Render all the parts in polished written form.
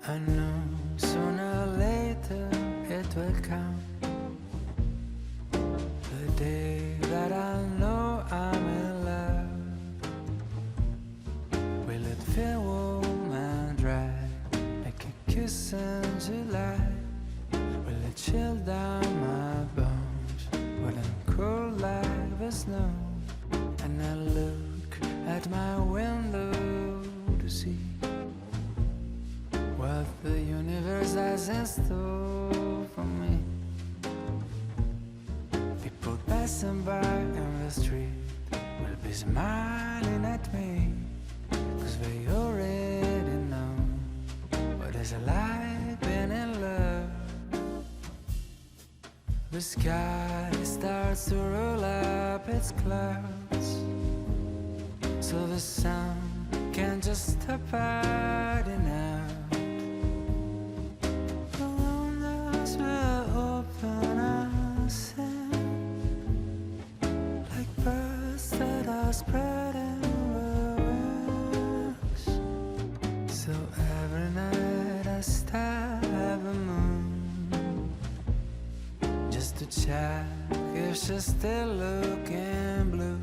I know sooner or later it will come, the day that I know I'm in love. Will it feel warm and dry like a kiss in July? Will it chill down my bones? Will it cool like the snow? And I look at my window to see what the universe has in store for me. People passing by in the street will be smiling at me, 'cause they already know what it's like being in love. The sky starts to roll up its clouds, so the sun can't just stop hiding out. The windows will open and sing like birds that are spreading their wings. So every night I stare at the moon just to check if she's still looking blue.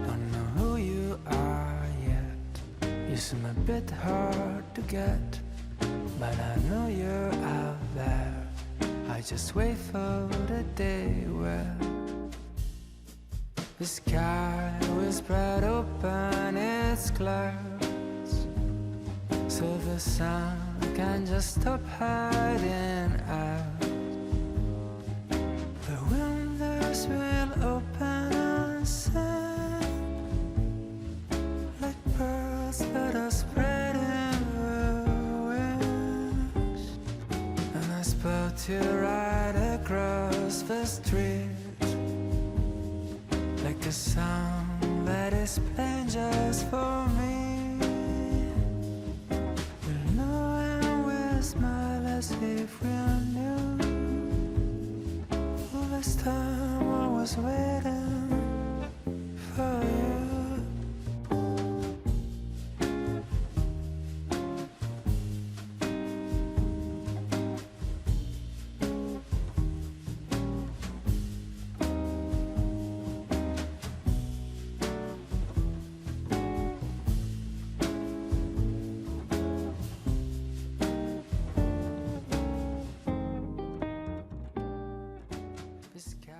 Don't know who you are yet, you seem a bit hard to get, but I know you're out there. I just wait for the day where the sky will spread open its clouds, so the sun can't just stop hiding out. The windows will open and sing like birds that are spreading their wings. And I spot you right across the street, like a song that is playing just for me. We'll know and we'll smile as if we knew all this time I was waiting for you. The sky.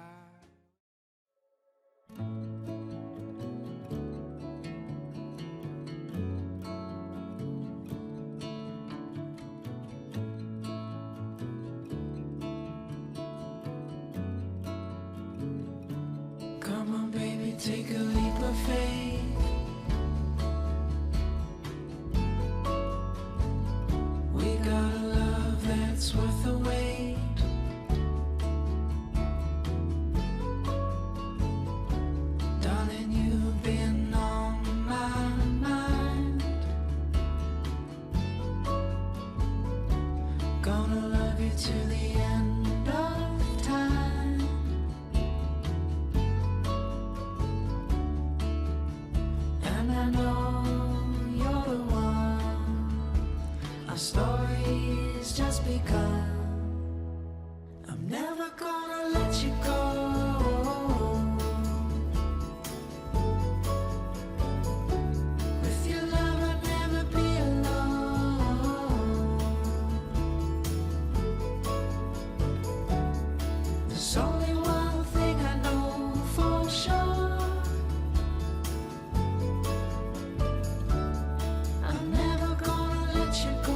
Come on, baby, take a leap of faith. We got a love that's worth the wait. Darling, you've been on my mind. Gonna love you till the end of time. And I know you're the one. Our story's just begun. I'm never gonna let you go. With your love I'll never be alone. There's only one thing I know for sure. I'm never gonna let you go.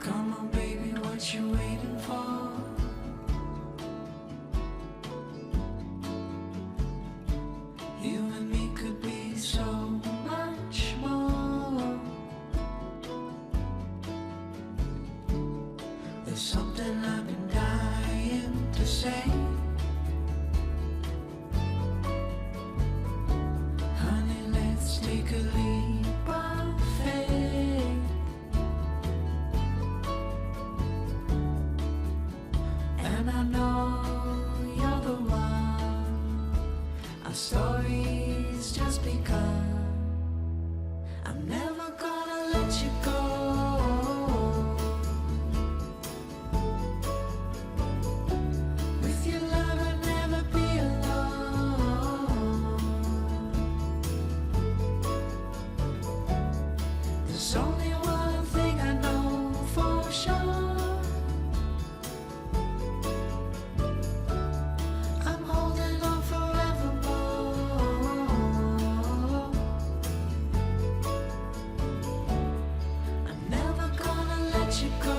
Come on, baby, what you waiting for? You and me could be so much more. There's something I've been dying to say. and I know you're the one. Our stories just begun. I'm never gonna let you go. With your love I'll never be alone. There's only one thing I know for sure. I'm holding on forevermore. I'm never gonna let you go.